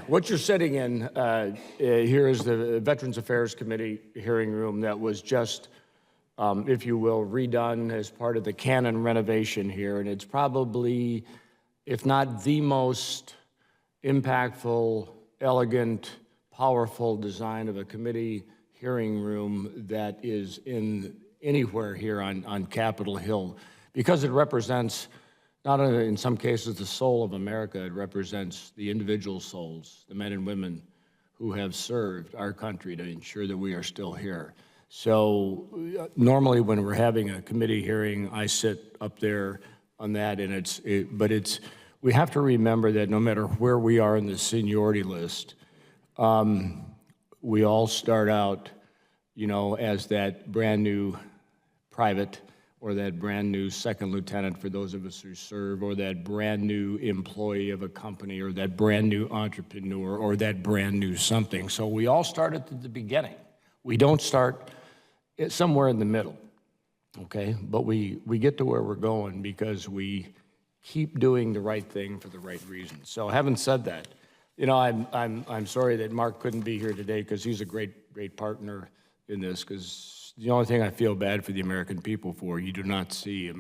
What you're sitting in here is the Veterans Affairs Committee hearing room that was just, if you will, redone as part of the canon renovation here. And it's probably, if not the most impactful, elegant, powerful design of a committee hearing room that is in anywhere here on Capitol Hill, because it represents not only in some cases the soul of America, it represents the individual souls, the men and women who have served our country to ensure that we are still here. So normally when we're having a committee hearing, I sit up there on that, and we have to remember that no matter where we are in the seniority list, we all start out, you know, as that brand new private, or that brand new second lieutenant for those of us who serve, or that brand new employee of a company, or that brand new entrepreneur, or that brand new something. So we all start at the beginning. We don't start somewhere in the middle, okay? But we get to where we're going because we keep doing the right thing for the right reasons. So having said that, you know, I'm sorry that Mark couldn't be here today because he's a great partner in this, because the only thing I feel bad for the American people for, you do not see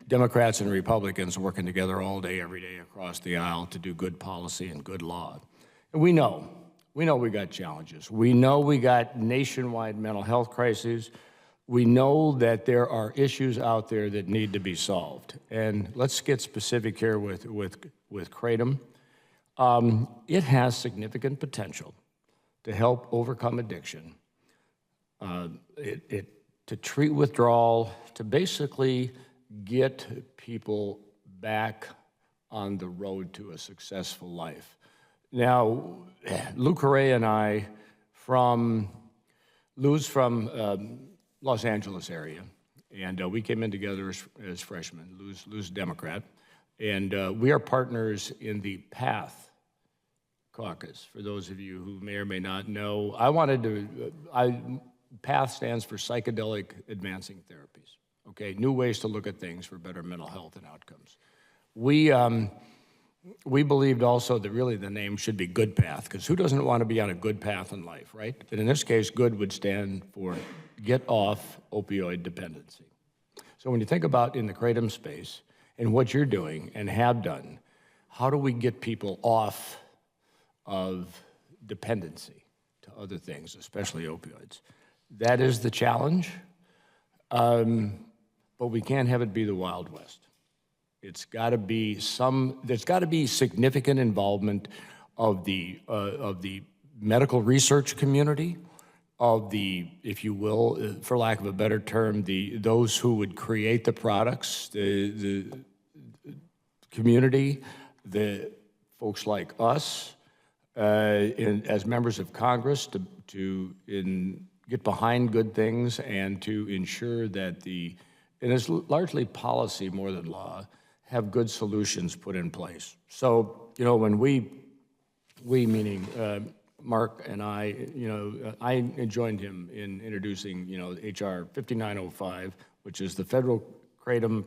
Democrats and Republicans working together all day, every day across the aisle to do good policy and good law. And we know we got challenges. We know we got nationwide mental health crises. We know that there are issues out there that need to be solved. And let's get specific here with Kratom. It has significant potential to help overcome addiction, to treat withdrawal, to basically get people back on the road to a successful life. Now, Lou Correa and I, Lou's from Los Angeles area, and we came in together as freshmen. Lou's a Democrat, and we are partners in the PATH caucus. For those of you who may or may not know, PATH stands for Psychedelic Advancing Therapies, okay? New ways to look at things for better mental health and outcomes. We believed also that really the name should be Good Path, because who doesn't want to be on a good path in life, right? And in this case, good would stand for get off opioid dependency. So when you think about in the Kratom space and what you're doing and have done, how do we get people off of dependency to other things, especially opioids? That is the challenge, but we can't have it be the Wild West. It's got to be there's got to be significant involvement of the medical research community, of the, if you will, for lack of a better term, those who would create the products, the community, the folks like us, as members of Congress to get behind good things and to ensure that and it's largely policy more than law, have good solutions put in place. So, you know, when we meaning Mark and I, you know, I joined him in introducing, you know, HR 5905, which is the Federal Kratom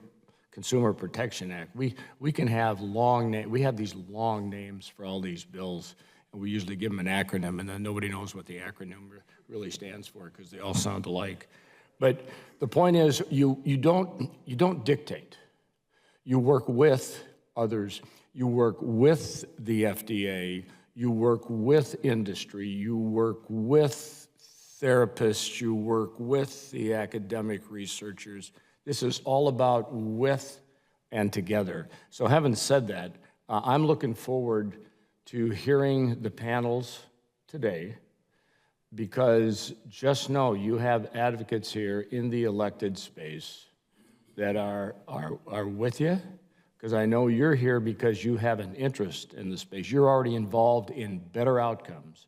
Consumer Protection Act. We can have we have these long names for all these bills, and we usually give them an acronym, and then nobody knows what the acronym really stands for because they all sound alike. But the point is, you don't dictate. You work with others. You work with the FDA. You work with industry. You work with therapists. You work with the academic researchers. This is all about with and together. So having said that, I'm looking forward to hearing the panels today, because just know you have advocates here in the elected space that are with you, because I know you're here because you have an interest in the space. You're already involved in better outcomes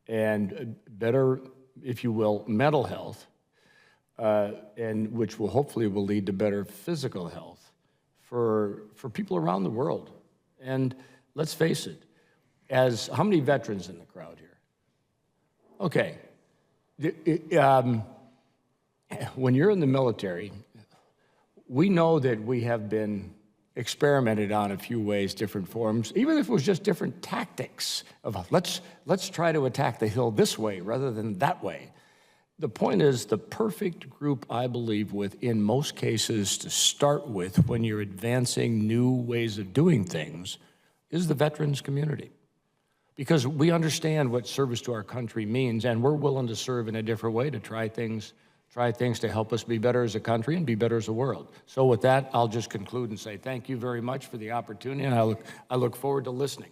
and better, if you will, mental health, and which will hopefully lead to better physical health for people around the world. And let's face it, how many veterans in the crowd here? Okay. When you're in the military, we know that we have been experimented on a few ways, different forms, even if it was just different tactics of let's try to attack the Hill this way rather than that way. The point is, the perfect group, I believe, in most cases to start with when you're advancing new ways of doing things is the veterans community. Because we understand what service to our country means, and we're willing to serve in a different way, to try things to help us be better as a country and be better as a world. So with that, I'll just conclude and say thank you very much for the opportunity, and I look forward to listening.